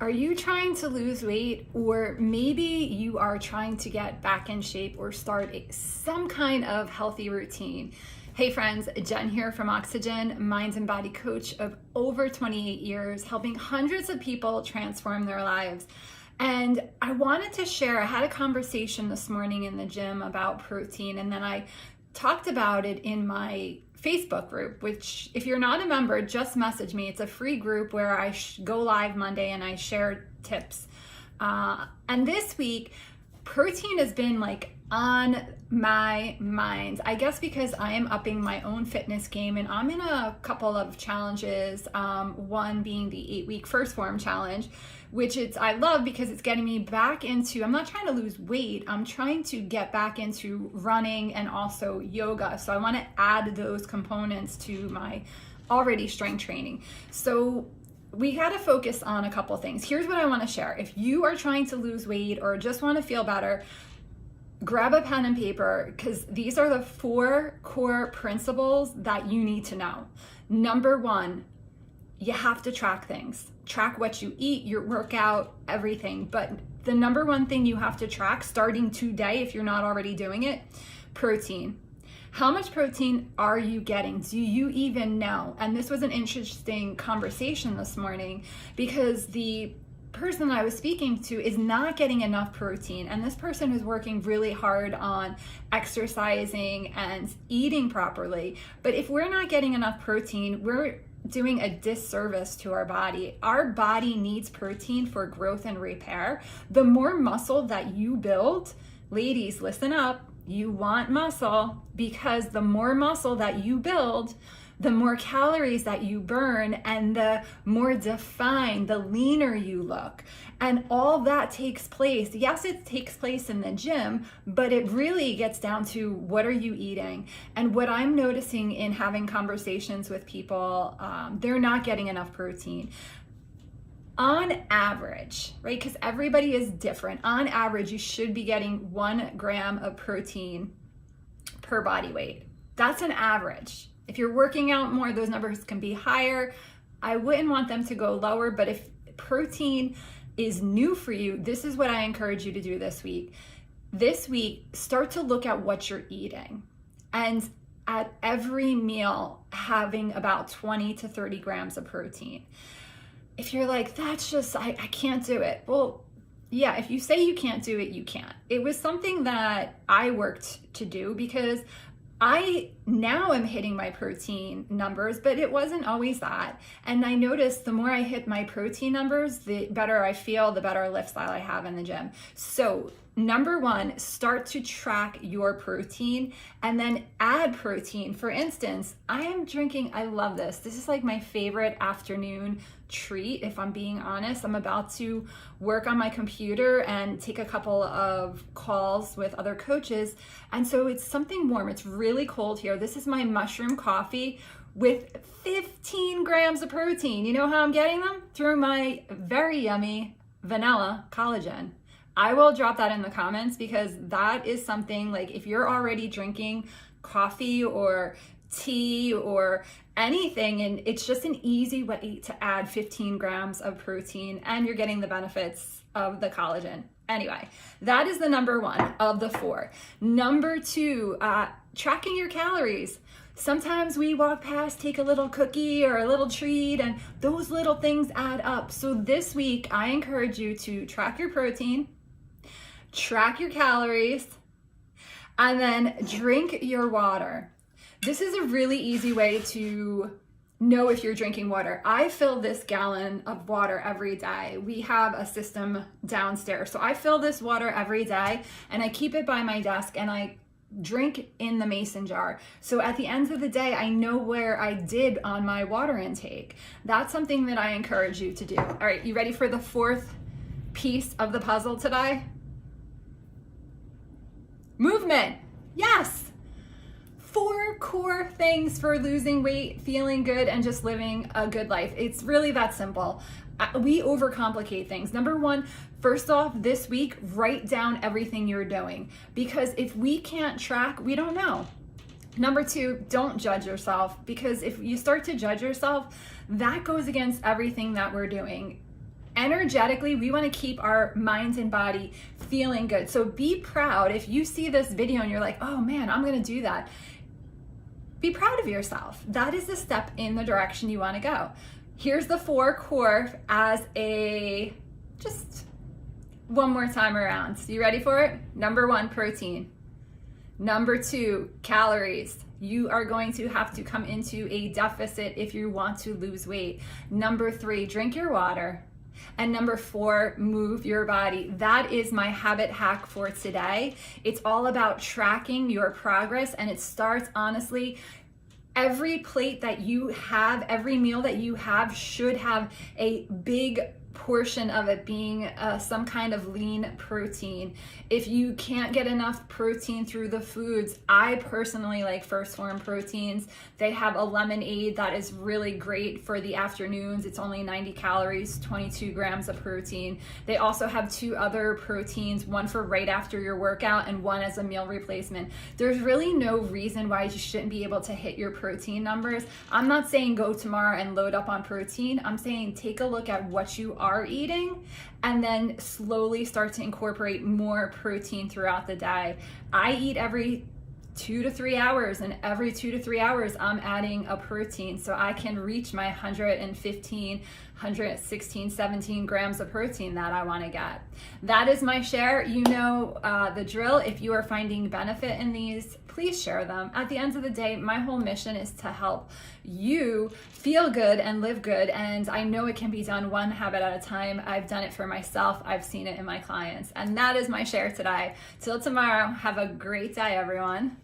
Are you trying to lose weight, or maybe you are trying to get back in shape or start some kind of healthy routine? Hey friends, Jen here from Oxygen, mind and body coach of over 28 years, helping hundreds of people transform their lives. And I wanted to share, I had a conversation this morning in the gym about protein, and then I talked about it in my Facebook group, which if you're not a member, just message me. It's a free group where I go live Monday and I share tips. And this week, protein has been like on my mind, I guess because I am upping my own fitness game and I'm in a couple of challenges, one being the 8-week Phorm challenge, which I love because it's getting me back into, I'm not trying to lose weight, I'm trying to get back into running and also yoga. So I want to add those components to my already strength training. So we got to focus on a couple things. Here's what I want to share. If you are trying to lose weight or just want to feel better, grab a pen and paper, because these are the 4 core principles that you need to know. Number 1, you have to track things. Track what you eat, your workout, everything. But the number 1 thing you have to track starting today, if you're not already doing it, protein. How much protein are you getting? Do you even know? And this was an interesting conversation this morning because the person I was speaking to is not getting enough protein, and this person is working really hard on exercising and eating properly. But if we're not getting enough protein, we're doing a disservice to our body. Our body needs protein for growth and repair. The more muscle that you build, ladies, listen up, you want muscle, because the more muscle that you build, the more calories that you burn and the more defined, the leaner you look. And all that takes place. Yes, it takes place in the gym, but it really gets down to what are you eating? And what I'm noticing in having conversations with people, they're not getting enough protein. On average, right? Because everybody is different. On average, you should be getting 1 gram of protein per body weight. That's an average. If you're working out more, those numbers can be higher. I wouldn't want them to go lower, but if protein is new for you, this is what I encourage you to do this week. This week, start to look at what you're eating. And at every meal, having about 20 to 30 grams of protein. If you're like, that's just, I can't do it. Well, yeah, if you say you can't do it, you can't. It was something that I worked to do because I now am hitting my protein numbers, but it wasn't always that. And I noticed the more I hit my protein numbers, the better I feel, the better lifestyle I have in the gym. So number 1, start to track your protein and then add protein. For instance, I am drinking, I love this. This is like my favorite afternoon treat, if I'm being honest. I'm about to work on my computer and take a couple of calls with other coaches. And so it's something warm. It's really cold here. This is my mushroom coffee with 15 grams of protein. You know how I'm getting them? Through my very yummy vanilla collagen. I will drop that in the comments because that is something, like, if you're already drinking coffee or tea or anything, and it's just an easy way to add 15 grams of protein and you're getting the benefits of the collagen. Anyway, that is the number 1 of the 4. Number 2, tracking your calories. Sometimes we walk past, take a little cookie or a little treat, and those little things add up. So this week, I encourage you to track your protein, track your calories, and then drink your water. This is a really easy way to know if you're drinking water. I fill this gallon of water every day. We have a system downstairs. So I fill this water every day and I keep it by my desk and I drink in the mason jar. So at the end of the day, I know where I did on my water intake. That's something that I encourage you to do. All right, you ready for the 4th piece of the puzzle today? Movement. Yes. 4 core things for losing weight, feeling good, and just living a good life. It's really that simple. We overcomplicate things. Number 1, first off, this week, write down everything you're doing, because if we can't track, we don't know. Number 2, don't judge yourself, because if you start to judge yourself, that goes against everything that we're doing. Energetically, we want to keep our minds and body feeling good. So be proud. If you see this video and you're like, oh man, I'm going to do that. Be proud of yourself. That is the step in the direction you want to go. Here's the 4 core as a, just one more time around. So you ready for it? Number 1, protein. Number 2, calories. You are going to have to come into a deficit if you want to lose weight. Number 3, drink your water. And number 4, move your body. That is my habit hack for today. It's all about tracking your progress, and it starts, honestly, every plate that you have, every meal that you have should have a big portion of it being some kind of lean protein. If you can't get enough protein through the foods, I personally like Phorm proteins. They have a lemonade that is really great for the afternoons. It's only 90 calories, 22 grams of protein. They also have 2 other proteins, one for right after your workout and one as a meal replacement. There's really no reason why you shouldn't be able to hit your protein numbers. I'm not saying go tomorrow and load up on protein. I'm saying take a look at what you are eating and then slowly start to incorporate more protein throughout the day. I eat every 2 to 3 hours, and every 2 to 3 hours I'm adding a protein so I can reach my 115, 116, 17 grams of protein that I want to get. That is my share. You know the drill. If you are finding benefit in these, please share them. At the end of the day, my whole mission is to help you feel good and live good, and I know it can be done one habit at a time. I've done it for myself. I've seen it in my clients, and that is my share today. Till tomorrow, have a great day, everyone.